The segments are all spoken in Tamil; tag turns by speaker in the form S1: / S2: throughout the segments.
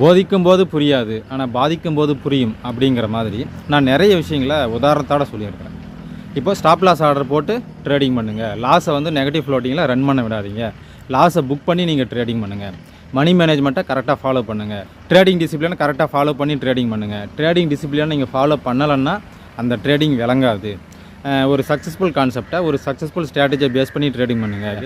S1: போதிக்கும் போது புரியாது, ஆனால் பாதிக்கும் போது புரியும் அப்படிங்கிற மாதிரி நான் நிறைய விஷயங்களை உதாரணத்தோடு சொல்லியிருக்கிறேன். இப்போ ஸ்டாப் லாஸ் ஆர்டர் போட்டு ட்ரேடிங் பண்ணுங்கள், லாஸை வந்து நெகட்டிவ் ஃப்ளோட்டிங்கில் ரன் பண்ண விடாதீங்க, லாஸை புக் பண்ணி நீங்கள் ட்ரேடிங் பண்ணுங்கள், மணி மேனேஜ்மெண்ட்டை கரெக்டாக ஃபாலோ பண்ணுங்கள், ட்ரேடிங் டிசிப்ளினை கரெக்டாக ஃபாலோ பண்ணி ட்ரேடிங் பண்ணுங்கள். ட்ரேடிங் டிசிப்ளினை நீங்கள் ஃபாலோ பண்ணலைன்னா அந்த ட்ரேடிங் விளங்காது. ஒரு சக்ஸஸ்ஃபுல் கான்செப்டை, ஒரு சக்ஸஸ்ஃபுல் ஸ்ட்ராட்டஜியை பேஸ் பண்ணி ட்ரேடிங் பண்ணுங்கள்.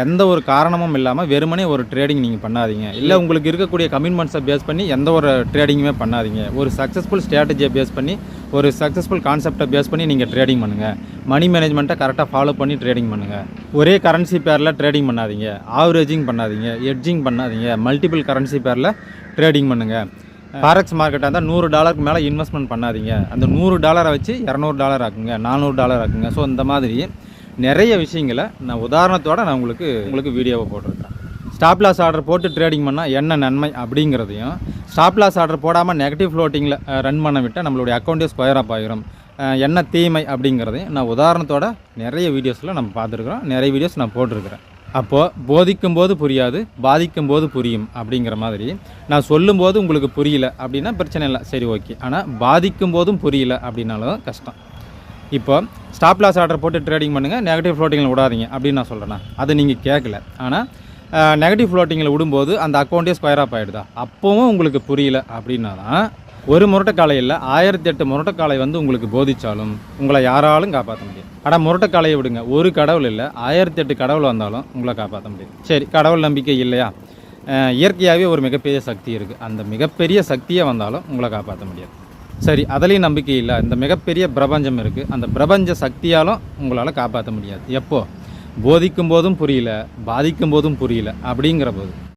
S1: எந்த ஒரு காரணமும் இல்லாமல் வெறுமனே ஒரு ட்ரேடிங் நீங்கள் பண்ணாதீங்க. இல்லை உங்களுக்கு இருக்கக்கூடிய கமிட்மெண்ட்ஸை பேஸ் பண்ணி எந்த ஒரு ட்ரேடிங்குமே பண்ணாதீங்க. ஒரு சக்ஸஸ்ஃபுல் ஸ்ட்ராட்டஜியை பேஸ் பண்ணி, ஒரு சக்ஸஸ்ஃபுல் கான்செப்டை பேஸ் பண்ணி நீங்கள் ட்ரேடிங் பண்ணுங்கள். மணி மேனேஜ்மெண்ட்டை கரெக்டாக ஃபாலோ பண்ணி ட்ரேடிங் பண்ணுங்கள். ஒரே கரன்சி பேரில் ட்ரேடிங் பண்ணாதீங்க, ஆவரேஜிங் பண்ணாதீங்க, எட்ஜிங் பண்ணாதீங்க, மல்டிபிள் கரன்சி பேரில் ட்ரேடிங் பண்ணுங்கள். ஃபாரெக்ஸ் மார்க்கெட்டாக இருந்தால் $100 மேலே இன்வெஸ்ட்மெண்ட் பண்ணாதீங்க. அந்த $100 வச்சு $200 ஆக்குங்க, $400 ஆக்குங்க. ஸோ இந்த மாதிரி நிறைய விஷயங்களை நான் உதாரணத்தோடு நான் உங்களுக்கு வீடியோவை போட்டிருக்கேன். ஸ்டாப் லாஸ் ஆர்டர் போட்டு ட்ரேடிங் பண்ணால் என்ன நன்மை அப்படிங்கிறதையும், ஸ்டாப் லாஸ் ஆர்டர் போடாமல் நெகட்டிவ் ஃப்ளோட்டிங்கில் ரன் பண்ண விட்டால் நம்மளுடைய அக்கௌண்ட்டே ஸ்கொயர் அப் ஆகிரும், என்ன தீமை அப்படிங்கிறதையும் நான் உதாரணத்தோட நிறைய வீடியோஸில் நம்ம பார்த்துருக்குறோம், நிறைய வீடியோஸ் நான் போட்டிருக்கிறேன். அப்போது போதிக்கும் போது புரியாது, பாதிக்கும் போது புரியும் அப்படிங்கிற மாதிரி நான் சொல்லும்போது உங்களுக்கு புரியல அப்படின்னா பிரச்சனை இல்லை, சரி ஓகே. ஆனால் பாதிக்கும் போதும் புரியல அப்படின்னாலும் கஷ்டம். இப்போ ஸ்டாப் லாஸ் ஆர்டர் போட்டு ட்ரேடிங் பண்ணுங்கள், நெகட்டிவ் ஃப்ளோட்டிங்கில் விடாதீங்க அப்படின்னு நான் சொல்கிறேன்னா அதை நீங்கள் கேட்கல. ஆனால் நெகட்டிவ் ஃப்ளோட்டிங்கில் விடும்போது அந்த அக்கௌண்ட்டே ஸ்கொயர் ஆப் ஆகிடுதா, அப்போவும் உங்களுக்கு புரியல அப்படின்னா தான் ஒரு முரட்டக்காலை இல்லை 1008 முரட்டக்காலை வந்து உங்களுக்கு போதிச்சாலும் உங்களை யாராலும் காப்பாற்ற முடியும். ஆனால் முரட்டக்காலையை விடுங்க, ஒரு கடவுள் இல்லை 1008 கடவுள் வந்தாலும் உங்களை காப்பாற்ற முடியும். சரி, கடவுள் நம்பிக்கை இல்லையா, இயற்கையாகவே ஒரு மிகப்பெரிய சக்தி இருக்குது, அந்த மிகப்பெரிய சக்தியை வந்தாலும் உங்களை காப்பாற்ற முடியாது. சரி, அதுலேயும் நம்பிக்கை இல்லை, இந்த மிகப்பெரிய பிரபஞ்சம் இருக்குது, அந்த பிரபஞ்ச சக்தியாலும் உங்களால் காப்பாற்ற முடியாது. எப்போ? போதிக்கும் போதும் புரியல, பாதிக்கும் போதும் புரியல அப்படிங்கிற போது.